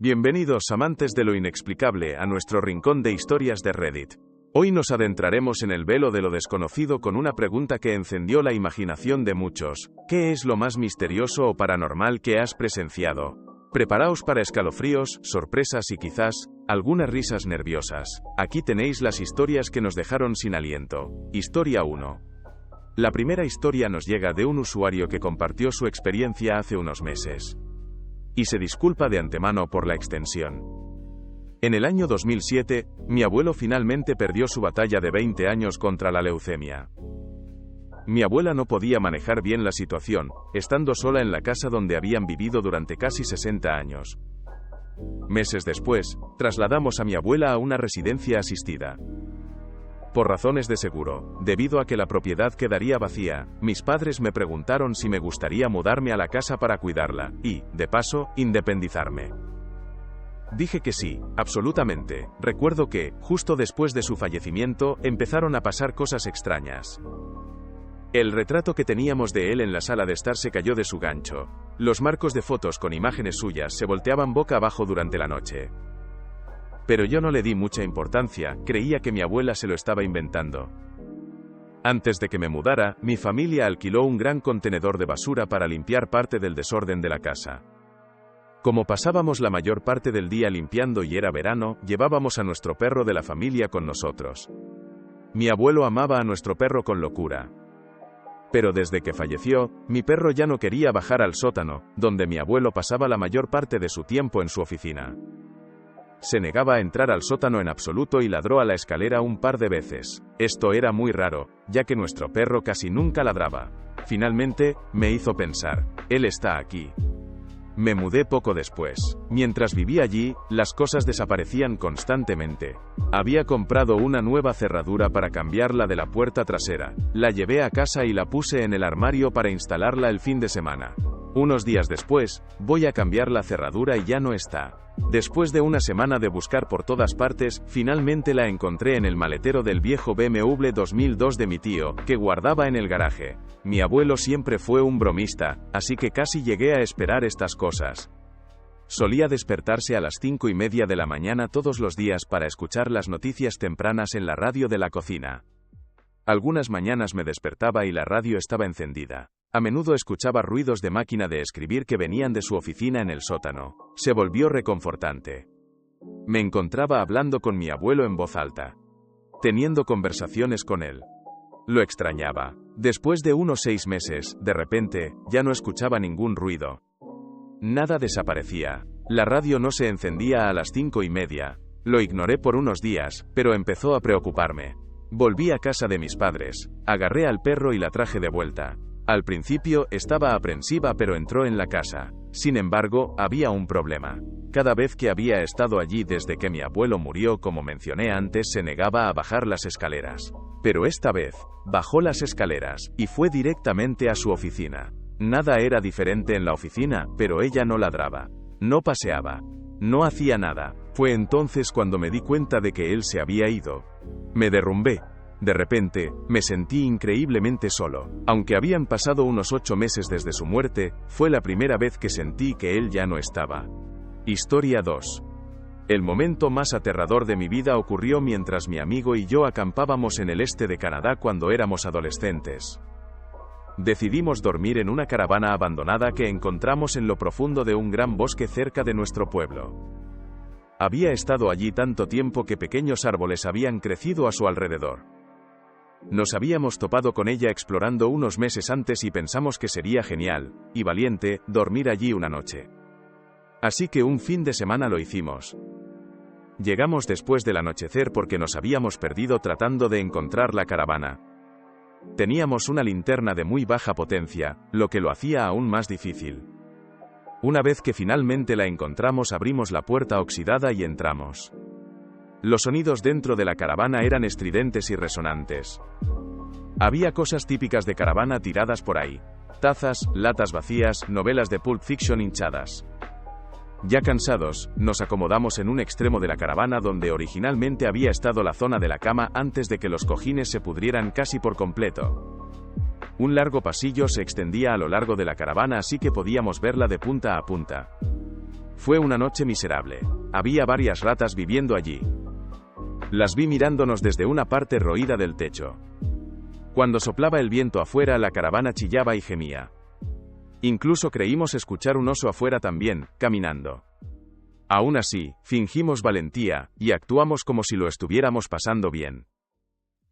Bienvenidos amantes de lo inexplicable a nuestro rincón de historias de Reddit. Hoy nos adentraremos en el velo de lo desconocido con una pregunta que encendió la imaginación de muchos. ¿Qué es lo más misterioso o paranormal que has presenciado? Preparaos para escalofríos, sorpresas y quizás, algunas risas nerviosas. Aquí tenéis las historias que nos dejaron sin aliento. Historia 1. La primera historia nos llega de un usuario que compartió su experiencia hace unos meses. Y se disculpa de antemano por la extensión. En el año 2007, mi abuelo finalmente perdió su batalla de 20 años contra la leucemia. Mi abuela no podía manejar bien la situación, estando sola en la casa donde habían vivido durante casi 60 años. Meses después, trasladamos a mi abuela a una residencia asistida. Por razones de seguro, debido a que la propiedad quedaría vacía, mis padres me preguntaron si me gustaría mudarme a la casa para cuidarla, y, de paso, independizarme. Dije que sí, absolutamente. Recuerdo que, justo después de su fallecimiento, empezaron a pasar cosas extrañas. El retrato que teníamos de él en la sala de estar se cayó de su gancho. Los marcos de fotos con imágenes suyas se volteaban boca abajo durante la noche. Pero yo no le di mucha importancia, creía que mi abuela se lo estaba inventando. Antes de que me mudara, mi familia alquiló un gran contenedor de basura para limpiar parte del desorden de la casa. Como pasábamos la mayor parte del día limpiando y era verano, llevábamos a nuestro perro de la familia con nosotros. Mi abuelo amaba a nuestro perro con locura. Pero desde que falleció, mi perro ya no quería bajar al sótano, donde mi abuelo pasaba la mayor parte de su tiempo en su oficina. Se negaba a entrar al sótano en absoluto y ladró a la escalera un par de veces. Esto era muy raro, ya que nuestro perro casi nunca ladraba. Finalmente, me hizo pensar, él está aquí. Me mudé poco después. Mientras vivía allí, las cosas desaparecían constantemente. Había comprado una nueva cerradura para cambiarla de la puerta trasera. La llevé a casa y la puse en el armario para instalarla el fin de semana. Unos días después, voy a cambiar la cerradura y ya no está. Después de una semana de buscar por todas partes, finalmente la encontré en el maletero del viejo BMW 2002 de mi tío, que guardaba en el garaje. Mi abuelo siempre fue un bromista, así que casi llegué a esperar estas cosas. Solía despertarse a las 5:30 de la mañana todos los días para escuchar las noticias tempranas en la radio de la cocina. Algunas mañanas me despertaba y la radio estaba encendida. A menudo escuchaba ruidos de máquina de escribir que venían de su oficina en el sótano. Se volvió reconfortante. Me encontraba hablando con mi abuelo en voz alta, teniendo conversaciones con él. Lo extrañaba. Después de unos 6 meses, de repente, ya no escuchaba ningún ruido. Nada desaparecía. La radio no se encendía a las 5:30. Lo ignoré por unos días, pero empezó a preocuparme. Volví a casa de mis padres, agarré al perro y la traje de vuelta. Al principio, estaba aprensiva pero entró en la casa. Sin embargo, había un problema. Cada vez que había estado allí desde que mi abuelo murió, como mencioné antes, se negaba a bajar las escaleras. Pero esta vez, bajó las escaleras, y fue directamente a su oficina. Nada era diferente en la oficina, pero ella no ladraba. No paseaba. No hacía nada. Fue entonces cuando me di cuenta de que él se había ido. Me derrumbé. De repente, me sentí increíblemente solo. Aunque habían pasado unos 8 meses desde su muerte, fue la primera vez que sentí que él ya no estaba. Historia 2. El momento más aterrador de mi vida ocurrió mientras mi amigo y yo acampábamos en el este de Canadá cuando éramos adolescentes. Decidimos dormir en una caravana abandonada que encontramos en lo profundo de un gran bosque cerca de nuestro pueblo. Había estado allí tanto tiempo que pequeños árboles habían crecido a su alrededor. Nos habíamos topado con ella explorando unos meses antes y pensamos que sería genial, y valiente, dormir allí una noche. Así que un fin de semana lo hicimos. Llegamos después del anochecer porque nos habíamos perdido tratando de encontrar la caravana. Teníamos una linterna de muy baja potencia, lo que lo hacía aún más difícil. Una vez que finalmente la encontramos, abrimos la puerta oxidada y entramos. Los sonidos dentro de la caravana eran estridentes y resonantes. Había cosas típicas de caravana tiradas por ahí. Tazas, latas vacías, novelas de Pulp Fiction hinchadas. Ya cansados, nos acomodamos en un extremo de la caravana donde originalmente había estado la zona de la cama antes de que los cojines se pudrieran casi por completo. Un largo pasillo se extendía a lo largo de la caravana, así que podíamos verla de punta a punta. Fue una noche miserable. Había varias ratas viviendo allí. Las vi mirándonos desde una parte roída del techo. Cuando soplaba el viento afuera, la caravana chillaba y gemía. Incluso creímos escuchar un oso afuera también, caminando. Aún así, fingimos valentía, y actuamos como si lo estuviéramos pasando bien.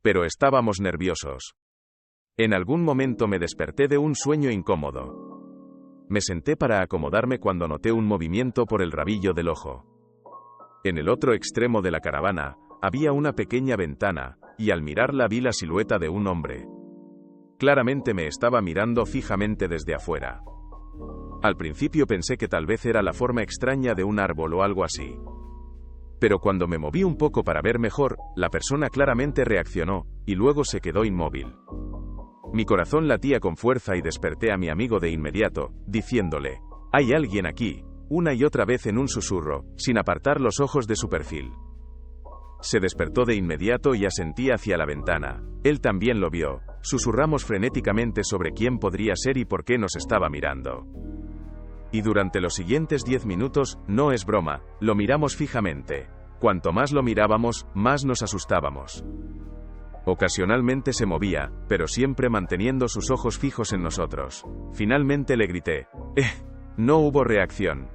Pero estábamos nerviosos. En algún momento me desperté de un sueño incómodo. Me senté para acomodarme cuando noté un movimiento por el rabillo del ojo. En el otro extremo de la caravana, había una pequeña ventana, y al mirarla vi la silueta de un hombre. Claramente me estaba mirando fijamente desde afuera. Al principio pensé que tal vez era la forma extraña de un árbol o algo así. Pero cuando me moví un poco para ver mejor, la persona claramente reaccionó, y luego se quedó inmóvil. Mi corazón latía con fuerza y desperté a mi amigo de inmediato, diciéndole: «Hay alguien aquí», una y otra vez en un susurro, sin apartar los ojos de su perfil. Se despertó de inmediato y asentía hacia la ventana. Él también lo vio. Susurramos frenéticamente sobre quién podría ser y por qué nos estaba mirando. Y durante los siguientes 10 minutos, no es broma, lo miramos fijamente. Cuanto más lo mirábamos, más nos asustábamos. Ocasionalmente se movía, pero siempre manteniendo sus ojos fijos en nosotros. Finalmente le grité: No hubo reacción.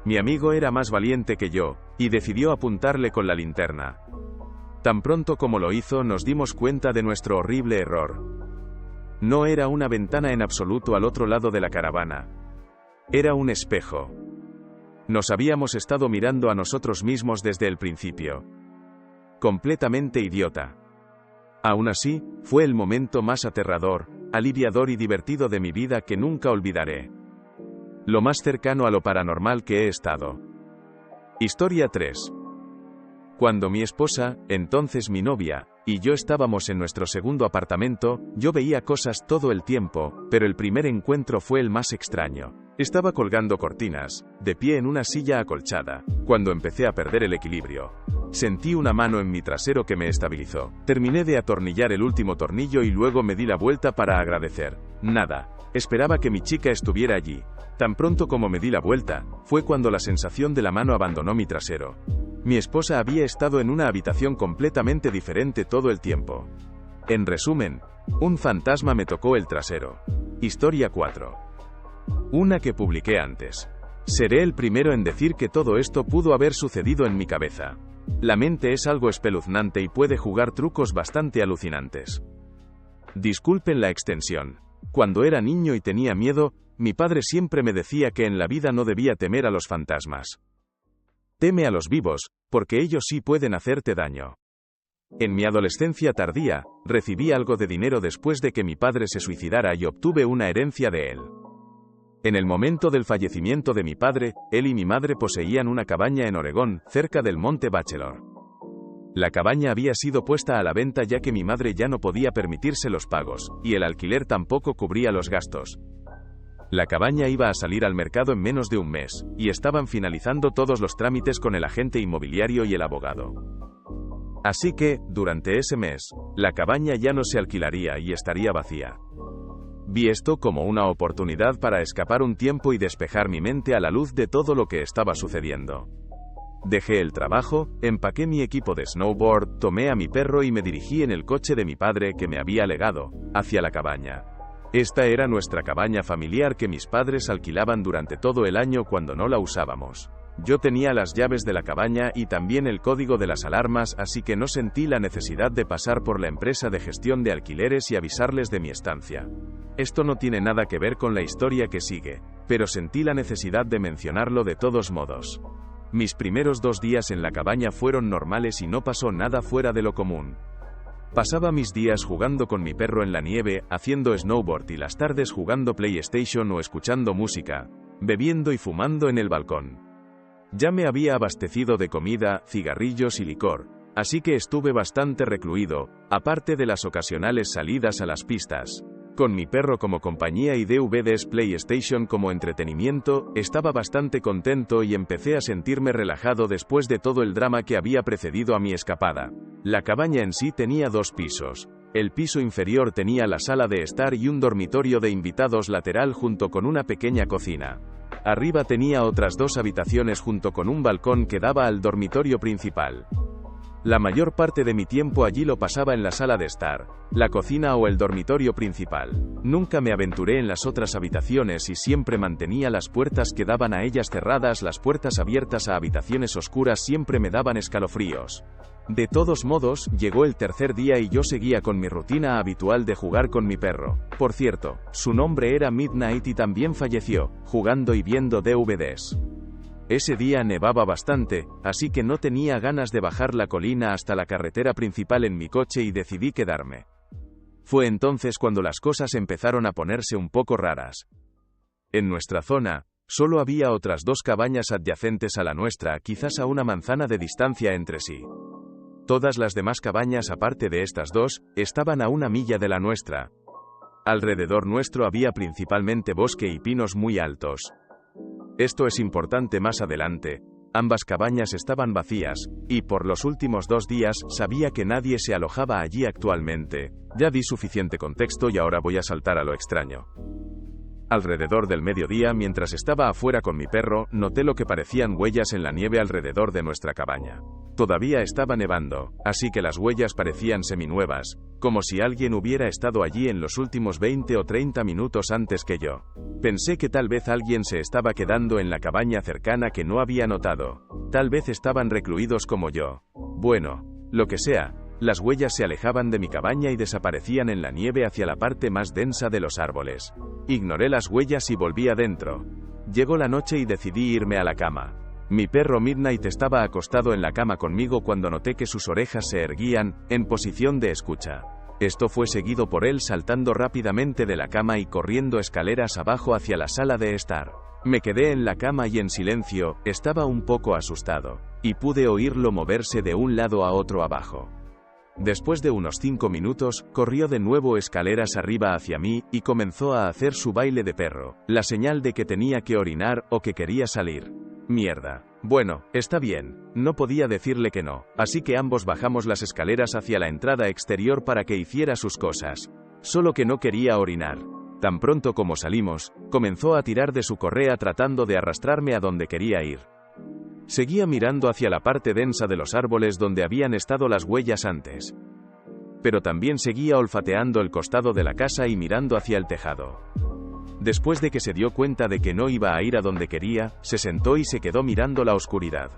Mi amigo era más valiente que yo, y decidió apuntarle con la linterna. Tan pronto como lo hizo, nos dimos cuenta de nuestro horrible error. No era una ventana en absoluto al otro lado de la caravana. Era un espejo. Nos habíamos estado mirando a nosotros mismos desde el principio. Completamente idiota. Aún así, fue el momento más aterrador, aliviador y divertido de mi vida que nunca olvidaré. Lo más cercano a lo paranormal que he estado. Historia 3. Cuando mi esposa, entonces mi novia, y yo estábamos en nuestro segundo apartamento, yo veía cosas todo el tiempo, pero el primer encuentro fue el más extraño. Estaba colgando cortinas, de pie en una silla acolchada, cuando empecé a perder el equilibrio. Sentí una mano en mi trasero que me estabilizó. Terminé de atornillar el último tornillo y luego me di la vuelta para agradecer. Nada. Esperaba que mi chica estuviera allí. Tan pronto como me di la vuelta, fue cuando la sensación de la mano abandonó mi trasero. Mi esposa había estado en una habitación completamente diferente todo el tiempo. En resumen, un fantasma me tocó el trasero. Historia 4. Una que publiqué antes. Seré el primero en decir que todo esto pudo haber sucedido en mi cabeza. La mente es algo espeluznante y puede jugar trucos bastante alucinantes. Disculpen la extensión. Cuando era niño y tenía miedo, mi padre siempre me decía que en la vida no debía temer a los fantasmas. Teme a los vivos, porque ellos sí pueden hacerte daño. En mi adolescencia tardía, recibí algo de dinero después de que mi padre se suicidara y obtuve una herencia de él. En el momento del fallecimiento de mi padre, él y mi madre poseían una cabaña en Oregón, cerca del Monte Bachelor. La cabaña había sido puesta a la venta ya que mi madre ya no podía permitirse los pagos, y el alquiler tampoco cubría los gastos. La cabaña iba a salir al mercado en menos de un mes, y estaban finalizando todos los trámites con el agente inmobiliario y el abogado. Así que, durante ese mes, la cabaña ya no se alquilaría y estaría vacía. Vi esto como una oportunidad para escapar un tiempo y despejar mi mente a la luz de todo lo que estaba sucediendo. Dejé el trabajo, empaqué mi equipo de snowboard, tomé a mi perro y me dirigí en el coche de mi padre que me había legado, hacia la cabaña. Esta era nuestra cabaña familiar que mis padres alquilaban durante todo el año cuando no la usábamos. Yo tenía las llaves de la cabaña y también el código de las alarmas, así que no sentí la necesidad de pasar por la empresa de gestión de alquileres y avisarles de mi estancia. Esto no tiene nada que ver con la historia que sigue, pero sentí la necesidad de mencionarlo de todos modos. Mis primeros 2 días en la cabaña fueron normales y no pasó nada fuera de lo común. Pasaba mis días jugando con mi perro en la nieve, haciendo snowboard y las tardes jugando PlayStation o escuchando música, bebiendo y fumando en el balcón. Ya me había abastecido de comida, cigarrillos y licor, así que estuve bastante recluido, aparte de las ocasionales salidas a las pistas. Con mi perro como compañía y DVDs PlayStation como entretenimiento, estaba bastante contento y empecé a sentirme relajado después de todo el drama que había precedido a mi escapada. La cabaña en sí tenía 2 pisos. El piso inferior tenía la sala de estar y un dormitorio de invitados lateral junto con una pequeña cocina. Arriba tenía otras 2 habitaciones junto con un balcón que daba al dormitorio principal. La mayor parte de mi tiempo allí lo pasaba en la sala de estar, la cocina o el dormitorio principal. Nunca me aventuré en las otras habitaciones y siempre mantenía las puertas que daban a ellas cerradas. Las puertas abiertas a habitaciones oscuras siempre me daban escalofríos. De todos modos, llegó el tercer día y yo seguía con mi rutina habitual de jugar con mi perro. Por cierto, su nombre era Midnight y también falleció, jugando y viendo DVDs. Ese día nevaba bastante, así que no tenía ganas de bajar la colina hasta la carretera principal en mi coche y decidí quedarme. Fue entonces cuando las cosas empezaron a ponerse un poco raras. En nuestra zona, solo había otras 2 cabañas adyacentes a la nuestra, quizás a una manzana de distancia entre sí. Todas las demás cabañas aparte de estas 2, estaban a 1 milla de la nuestra. Alrededor nuestro había principalmente bosque y pinos muy altos. Esto es importante más adelante. Ambas cabañas estaban vacías, y por los últimos 2 días sabía que nadie se alojaba allí actualmente. Ya di suficiente contexto y ahora voy a saltar a lo extraño. Alrededor del mediodía, mientras estaba afuera con mi perro, noté lo que parecían huellas en la nieve alrededor de nuestra cabaña. Todavía estaba nevando, así que las huellas parecían seminuevas, como si alguien hubiera estado allí en los últimos 20 o 30 minutos antes que yo. Pensé que tal vez alguien se estaba quedando en la cabaña cercana que no había notado. Tal vez estaban recluidos como yo. Bueno, lo que sea, las huellas se alejaban de mi cabaña y desaparecían en la nieve hacia la parte más densa de los árboles. Ignoré las huellas y volví adentro. Llegó la noche y decidí irme a la cama. Mi perro Midnight estaba acostado en la cama conmigo cuando noté que sus orejas se erguían, en posición de escucha. Esto fue seguido por él saltando rápidamente de la cama y corriendo escaleras abajo hacia la sala de estar. Me quedé en la cama y en silencio, estaba un poco asustado, y pude oírlo moverse de un lado a otro abajo. Después de unos 5 minutos, corrió de nuevo escaleras arriba hacia mí, y comenzó a hacer su baile de perro, la señal de que tenía que orinar o que quería salir. Mierda. Bueno, está bien, no podía decirle que no, así que ambos bajamos las escaleras hacia la entrada exterior para que hiciera sus cosas. Solo que no quería orinar. Tan pronto como salimos, comenzó a tirar de su correa tratando de arrastrarme a donde quería ir. Seguía mirando hacia la parte densa de los árboles donde habían estado las huellas antes. Pero también seguía olfateando el costado de la casa y mirando hacia el tejado. Después de que se dio cuenta de que no iba a ir a donde quería, se sentó y se quedó mirando la oscuridad.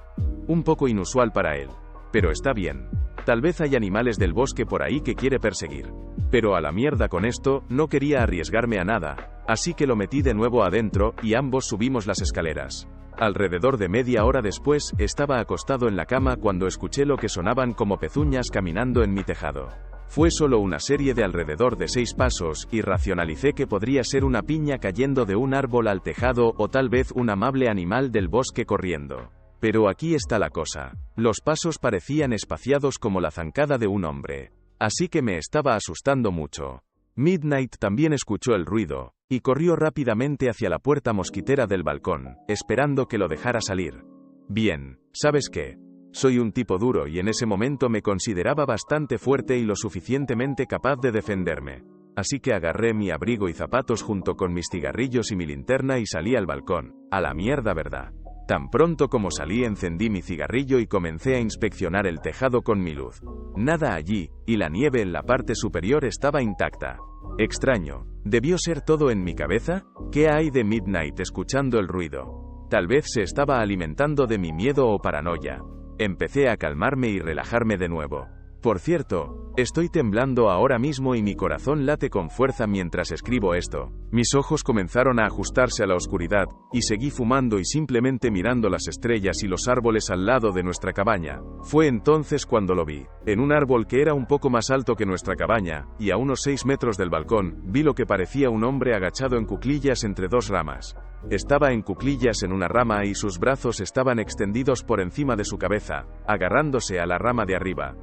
Un poco inusual para él. Pero está bien. Tal vez hay animales del bosque por ahí que quiere perseguir. Pero a la mierda con esto, no quería arriesgarme a nada, así que lo metí de nuevo adentro, y ambos subimos las escaleras. Alrededor de media hora después, estaba acostado en la cama cuando escuché lo que sonaban como pezuñas caminando en mi tejado. Fue solo una serie de alrededor de 6 pasos, y racionalicé que podría ser una piña cayendo de un árbol al tejado o tal vez un amable animal del bosque corriendo. Pero aquí está la cosa. Los pasos parecían espaciados como la zancada de un hombre. Así que me estaba asustando mucho. Midnight también escuchó el ruido, y corrió rápidamente hacia la puerta mosquitera del balcón, esperando que lo dejara salir. Bien, ¿sabes qué? Soy un tipo duro y en ese momento me consideraba bastante fuerte y lo suficientemente capaz de defenderme. Así que agarré mi abrigo y zapatos junto con mis cigarrillos y mi linterna y salí al balcón. A la mierda, ¿verdad? Tan pronto como salí encendí mi cigarrillo y comencé a inspeccionar el tejado con mi luz. Nada allí, y la nieve en la parte superior estaba intacta. Extraño. ¿Debió ser todo en mi cabeza? ¿Qué hay de Midnight escuchando el ruido? Tal vez se estaba alimentando de mi miedo o paranoia. Empecé a calmarme y relajarme de nuevo. Por cierto, estoy temblando ahora mismo y mi corazón late con fuerza mientras escribo esto. Mis ojos comenzaron a ajustarse a la oscuridad, y seguí fumando y simplemente mirando las estrellas y los árboles al lado de nuestra cabaña. Fue entonces cuando lo vi. En un árbol que era un poco más alto que nuestra cabaña, y a unos 6 metros del balcón, vi lo que parecía un hombre agachado en cuclillas entre 2 ramas. Estaba en cuclillas en una rama y sus brazos estaban extendidos por encima de su cabeza, agarrándose a la rama de arriba.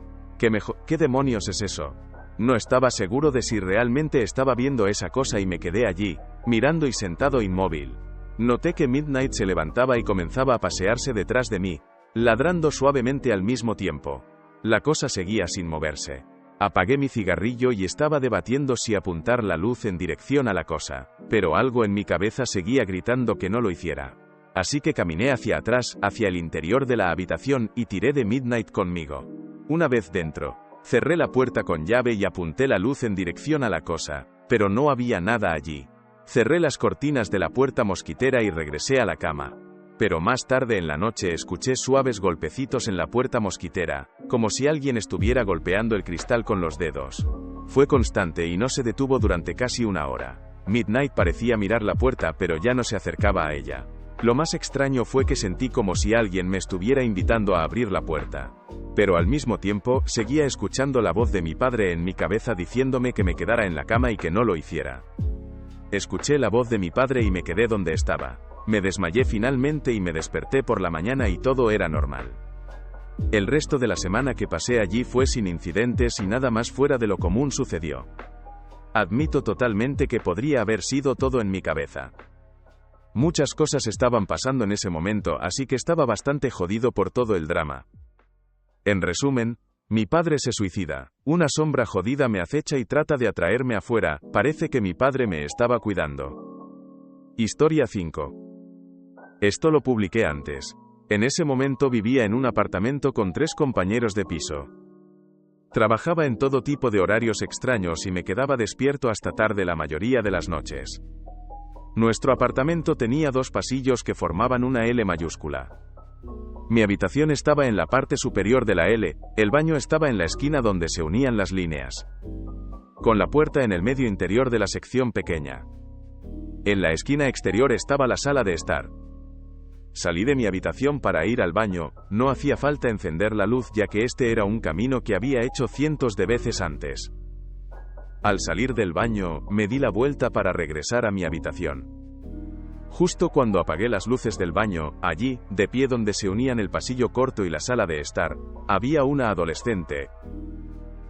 ¿Qué demonios es eso? No estaba seguro de si realmente estaba viendo esa cosa y me quedé allí, mirando y sentado inmóvil. Noté que Midnight se levantaba y comenzaba a pasearse detrás de mí, ladrando suavemente al mismo tiempo. La cosa seguía sin moverse. Apagué mi cigarrillo y estaba debatiendo si apuntar la luz en dirección a la cosa, pero algo en mi cabeza seguía gritando que no lo hiciera. Así que caminé hacia atrás, hacia el interior de la habitación y tiré de Midnight conmigo. Una vez dentro, cerré la puerta con llave y apunté la luz en dirección a la cosa, pero no había nada allí. Cerré las cortinas de la puerta mosquitera y regresé a la cama. Pero más tarde en la noche escuché suaves golpecitos en la puerta mosquitera, como si alguien estuviera golpeando el cristal con los dedos. Fue constante y no se detuvo durante casi una hora. Midnight parecía mirar la puerta pero ya no se acercaba a ella. Lo más extraño fue que sentí como si alguien me estuviera invitando a abrir la puerta. Pero al mismo tiempo, seguía escuchando la voz de mi padre en mi cabeza diciéndome que me quedara en la cama y que no lo hiciera. Escuché la voz de mi padre y me quedé donde estaba. Me desmayé finalmente y me desperté por la mañana y todo era normal. El resto de la semana que pasé allí fue sin incidentes y nada más fuera de lo común sucedió. Admito totalmente que podría haber sido todo en mi cabeza. Muchas cosas estaban pasando en ese momento, así que estaba bastante jodido por todo el drama. En resumen, mi padre se suicida, una sombra jodida me acecha y trata de atraerme afuera, parece que mi padre me estaba cuidando. Historia 5. Esto lo publiqué antes. En ese momento vivía en un apartamento con 3 compañeros de piso. Trabajaba en todo tipo de horarios extraños y me quedaba despierto hasta tarde la mayoría de las noches. Nuestro apartamento tenía 2 pasillos que formaban una L mayúscula. Mi habitación estaba en la parte superior de la L, el baño estaba en la esquina donde se unían las líneas, con la puerta en el medio interior de la sección pequeña. En la esquina exterior estaba la sala de estar. Salí de mi habitación para ir al baño, no hacía falta encender la luz ya que este era un camino que había hecho cientos de veces antes. Al salir del baño, me di la vuelta para regresar a mi habitación. Justo cuando apagué las luces del baño, allí, de pie donde se unían el pasillo corto y la sala de estar, había una adolescente.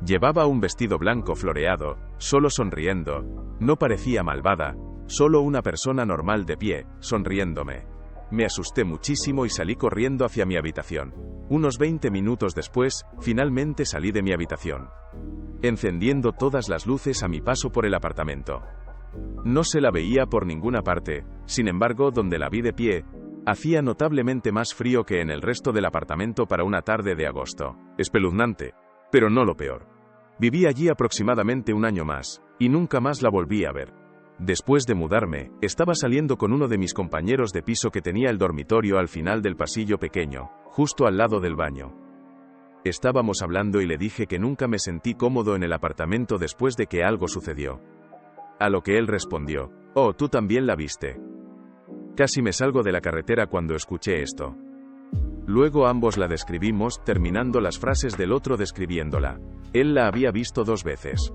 Llevaba un vestido blanco floreado, solo sonriendo. No parecía malvada, solo una persona normal de pie, sonriéndome. Me asusté muchísimo y salí corriendo hacia mi habitación. Unos 20 minutos después, finalmente salí de mi habitación, encendiendo todas las luces a mi paso por el apartamento. No se la veía por ninguna parte, sin embargo, donde la vi de pie, hacía notablemente más frío que en el resto del apartamento para una tarde de agosto. Espeluznante, pero no lo peor. Viví allí aproximadamente un año más, y nunca más la volví a ver. Después de mudarme, estaba saliendo con uno de mis compañeros de piso que tenía el dormitorio al final del pasillo pequeño, justo al lado del baño. Estábamos hablando y le dije que nunca me sentí cómodo en el apartamento después de que algo sucedió. A lo que él respondió: «Oh, tú también la viste». Casi me salgo de la carretera cuando escuché esto. Luego ambos la describimos, terminando las frases del otro describiéndola. Él la había visto 2 veces.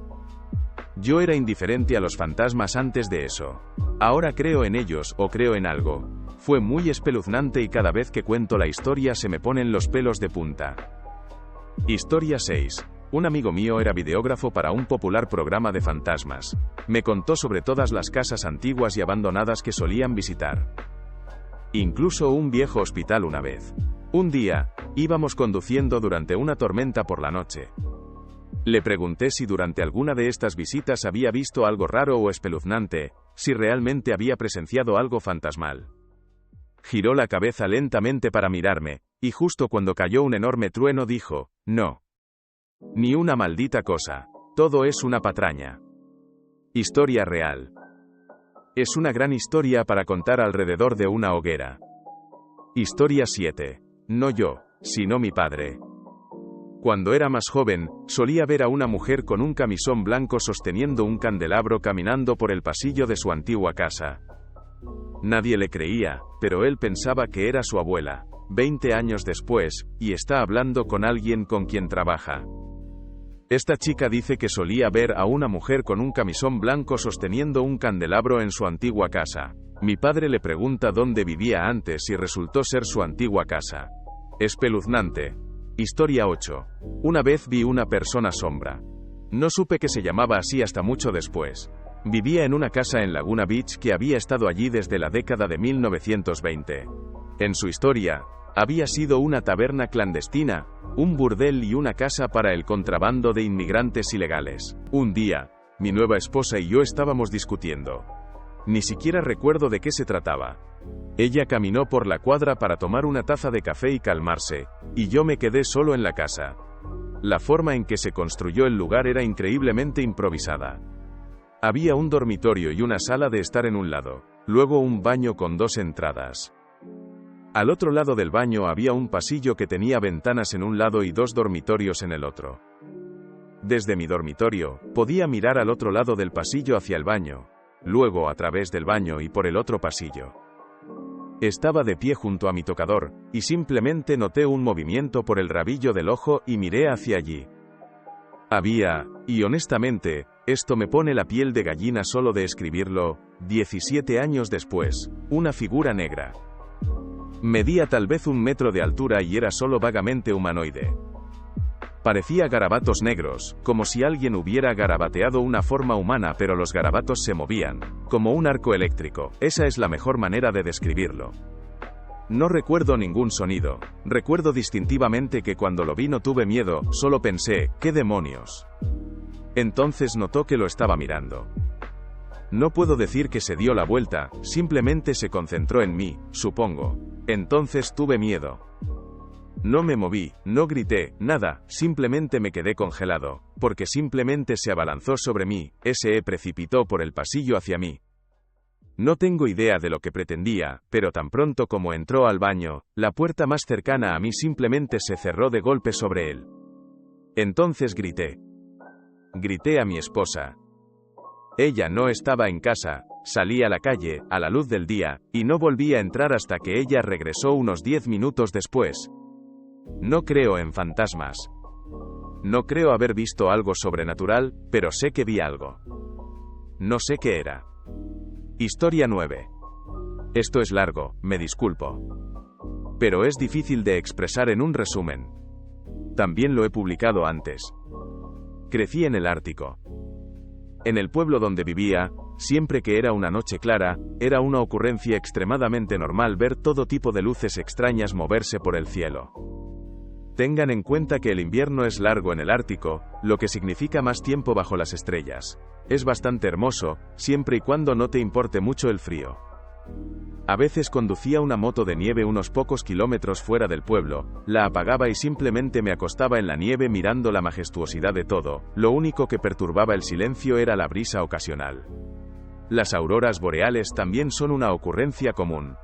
Yo era indiferente a los fantasmas antes de eso. Ahora creo en ellos, o creo en algo. Fue muy espeluznante y cada vez que cuento la historia se me ponen los pelos de punta. Historia 6. Un amigo mío era videógrafo para un popular programa de fantasmas. Me contó sobre todas las casas antiguas y abandonadas que solían visitar. Incluso un viejo hospital una vez. Un día, íbamos conduciendo durante una tormenta por la noche. Le pregunté si durante alguna de estas visitas había visto algo raro o espeluznante, si realmente había presenciado algo fantasmal. Giró la cabeza lentamente para mirarme, y justo cuando cayó un enorme trueno dijo: «No. Ni una maldita cosa. Todo es una patraña». Historia real. Es una gran historia para contar alrededor de una hoguera. Historia 7. No yo, sino mi padre. Cuando era más joven, solía ver a una mujer con un camisón blanco sosteniendo un candelabro caminando por el pasillo de su antigua casa. Nadie le creía, pero él pensaba que era su abuela, 20 años después, y está hablando con alguien con quien trabaja. Esta chica dice que solía ver a una mujer con un camisón blanco sosteniendo un candelabro en su antigua casa. Mi padre le pregunta dónde vivía antes y resultó ser su antigua casa. Espeluznante. Historia 8. Una vez vi una persona sombra. No supe que se llamaba así hasta mucho después. Vivía en una casa en Laguna Beach que había estado allí desde la década de 1920. En su historia, Había sido una taberna clandestina, un burdel y una casa para el contrabando de inmigrantes ilegales. Un día, mi nueva esposa y yo estábamos discutiendo. Ni siquiera recuerdo de qué se trataba. Ella caminó por la cuadra para tomar una taza de café y calmarse, y yo me quedé solo en la casa. La forma en que se construyó el lugar era increíblemente improvisada. Había un dormitorio y una sala de estar en un lado, luego un baño con 2 entradas. Al otro lado del baño había un pasillo que tenía ventanas en un lado y 2 dormitorios en el otro. Desde mi dormitorio, podía mirar al otro lado del pasillo hacia el baño, luego a través del baño y por el otro pasillo. Estaba de pie junto a mi tocador, y simplemente noté un movimiento por el rabillo del ojo y miré hacia allí. Había, y honestamente, esto me pone la piel de gallina solo de escribirlo, 17 años después, una figura negra. Medía tal vez 1 metro de altura y era solo vagamente humanoide. Parecía garabatos negros, como si alguien hubiera garabateado una forma humana, pero los garabatos se movían, como un arco eléctrico. Esa es la mejor manera de describirlo. No recuerdo ningún sonido. Recuerdo distintivamente que cuando lo vi no tuve miedo, solo pensé, ¿qué demonios? Entonces notó que lo estaba mirando. No puedo decir que se dio la vuelta, simplemente se concentró en mí, supongo. Entonces tuve miedo. No me moví, no grité, nada, simplemente me quedé congelado, porque simplemente se abalanzó sobre mí, se precipitó por el pasillo hacia mí. No tengo idea de lo que pretendía, pero tan pronto como entró al baño, la puerta más cercana a mí simplemente se cerró de golpe sobre él. Entonces grité. Grité a mi esposa. Ella no estaba en casa, salí a la calle, a la luz del día, y no volví a entrar hasta que ella regresó unos 10 minutos después. No creo en fantasmas. No creo haber visto algo sobrenatural, pero sé que vi algo. No sé qué era. Historia 9. Esto es largo, me disculpo. Pero es difícil de expresar en un resumen. También lo he publicado antes. Crecí en el Ártico. En el pueblo donde vivía, siempre que era una noche clara, era una ocurrencia extremadamente normal ver todo tipo de luces extrañas moverse por el cielo. Tengan en cuenta que el invierno es largo en el Ártico, lo que significa más tiempo bajo las estrellas. Es bastante hermoso, siempre y cuando no te importe mucho el frío. A veces conducía una moto de nieve unos pocos kilómetros fuera del pueblo, la apagaba y simplemente me acostaba en la nieve mirando la majestuosidad de todo. Lo único que perturbaba el silencio era la brisa ocasional. Las auroras boreales también son una ocurrencia común.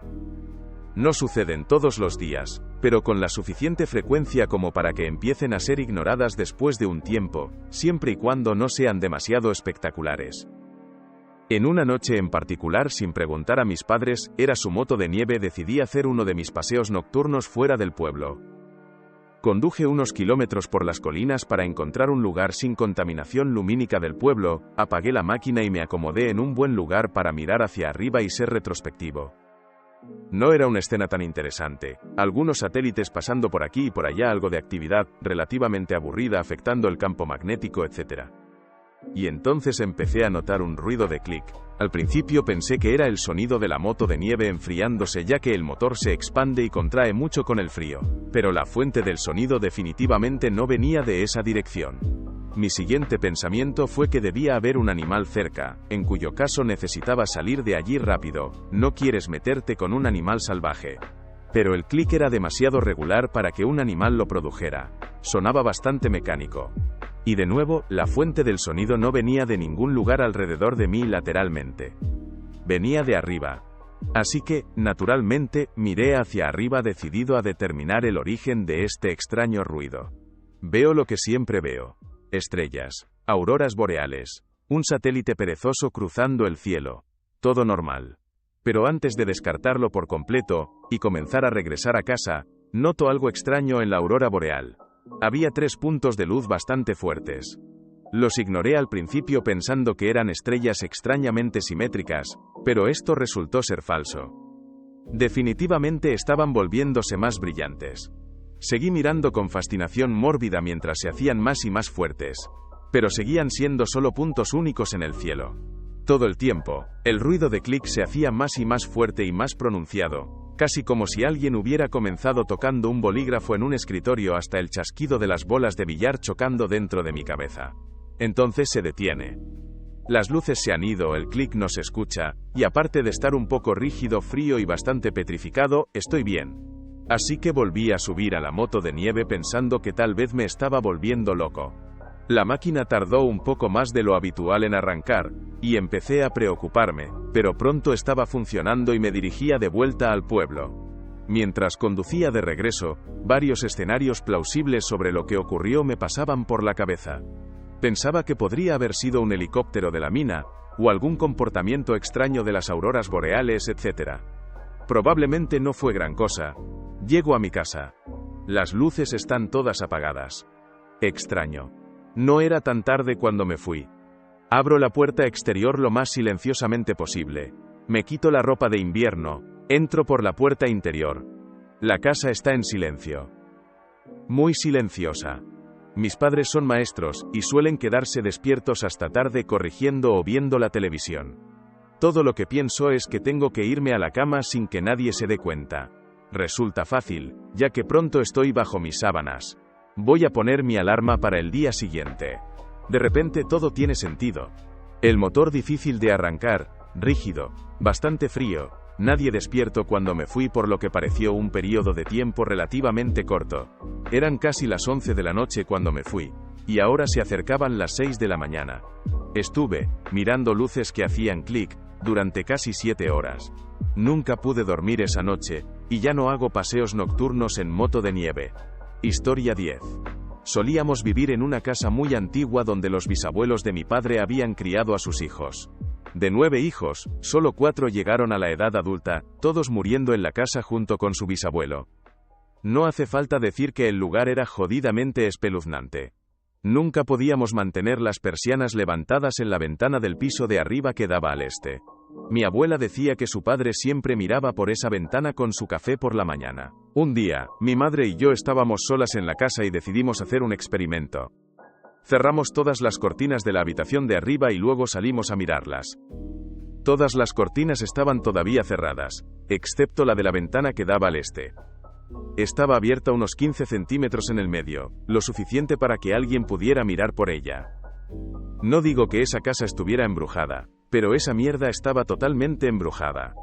No suceden todos los días, pero con la suficiente frecuencia como para que empiecen a ser ignoradas después de un tiempo, siempre y cuando no sean demasiado espectaculares. En una noche en particular, sin preguntar a mis padres, era su moto de nieve, decidí hacer uno de mis paseos nocturnos fuera del pueblo. Conduje unos kilómetros por las colinas para encontrar un lugar sin contaminación lumínica del pueblo, apagué la máquina y me acomodé en un buen lugar para mirar hacia arriba y ser retrospectivo. No era una escena tan interesante, algunos satélites pasando por aquí y por allá, algo de actividad, relativamente aburrida afectando el campo magnético, etc. Y entonces empecé a notar un ruido de clic. Al principio pensé que era el sonido de la moto de nieve enfriándose, ya que el motor se expande y contrae mucho con el frío. Pero la fuente del sonido definitivamente no venía de esa dirección. Mi siguiente pensamiento fue que debía haber un animal cerca, en cuyo caso necesitaba salir de allí rápido. No quieres meterte con un animal salvaje. Pero el clic era demasiado regular para que un animal lo produjera. Sonaba bastante mecánico. Y de nuevo, la fuente del sonido no venía de ningún lugar alrededor de mí lateralmente. Venía de arriba. Así que, naturalmente, miré hacia arriba decidido a determinar el origen de este extraño ruido. Veo lo que siempre veo. Estrellas, auroras boreales, un satélite perezoso cruzando el cielo. Todo normal. Pero antes de descartarlo por completo, y comenzar a regresar a casa, noto algo extraño en la aurora boreal. Había 3 puntos de luz bastante fuertes. Los ignoré al principio pensando que eran estrellas extrañamente simétricas, pero esto resultó ser falso. Definitivamente estaban volviéndose más brillantes. Seguí mirando con fascinación mórbida mientras se hacían más y más fuertes. Pero seguían siendo solo puntos únicos en el cielo. Todo el tiempo, el ruido de clic se hacía más y más fuerte y más pronunciado. casi como si alguien hubiera comenzado tocando un bolígrafo en un escritorio hasta el chasquido de las bolas de billar chocando dentro de mi cabeza. Entonces se detiene. Las luces se han ido, el clic no se escucha, y aparte de estar un poco rígido, frío y bastante petrificado, estoy bien. Así que volví a subir a la moto de nieve pensando que tal vez me estaba volviendo loco. La máquina tardó un poco más de lo habitual en arrancar, y empecé a preocuparme, pero pronto estaba funcionando y me dirigía de vuelta al pueblo. Mientras conducía de regreso, varios escenarios plausibles sobre lo que ocurrió me pasaban por la cabeza. Pensaba que podría haber sido un helicóptero de la mina, o algún comportamiento extraño de las auroras boreales, etc. Probablemente no fue gran cosa. Llego a mi casa. Las luces están todas apagadas. Extraño. No era tan tarde cuando me fui. Abro la puerta exterior lo más silenciosamente posible. Me quito la ropa de invierno, entro por la puerta interior. La casa está en silencio. Muy silenciosa. Mis padres son maestros, y suelen quedarse despiertos hasta tarde corrigiendo o viendo la televisión. Todo lo que pienso es que tengo que irme a la cama sin que nadie se dé cuenta. Resulta fácil, ya que pronto estoy bajo mis sábanas. Voy a poner mi alarma para el día siguiente. De repente todo tiene sentido. El motor difícil de arrancar, rígido, bastante frío, nadie despierto cuando me fui por lo que pareció un periodo de tiempo relativamente corto. Eran casi las 11 de la noche cuando me fui, y ahora se acercaban las 6 de la mañana. Estuve, mirando luces que hacían clic, durante casi 7 horas. Nunca pude dormir esa noche, y ya no hago paseos nocturnos en moto de nieve. Historia 10. Solíamos vivir en una casa muy antigua donde los bisabuelos de mi padre habían criado a sus hijos. De 9 hijos, solo 4 llegaron a la edad adulta, todos muriendo en la casa junto con su bisabuelo. No hace falta decir que el lugar era jodidamente espeluznante. Nunca podíamos mantener las persianas levantadas en la ventana del piso de arriba que daba al este. Mi abuela decía que su padre siempre miraba por esa ventana con su café por la mañana. Un día, mi madre y yo estábamos solas en la casa y decidimos hacer un experimento. Cerramos todas las cortinas de la habitación de arriba y luego salimos a mirarlas. Todas las cortinas estaban todavía cerradas, excepto la de la ventana que daba al este. Estaba abierta unos 15 centímetros en el medio, lo suficiente para que alguien pudiera mirar por ella. No digo que esa casa estuviera embrujada, pero esa mierda estaba totalmente embrujada.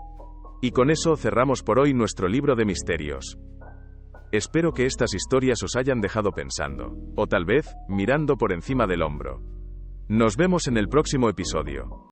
Y con eso cerramos por hoy nuestro libro de misterios. Espero que estas historias os hayan dejado pensando, o tal vez, mirando por encima del hombro. Nos vemos en el próximo episodio.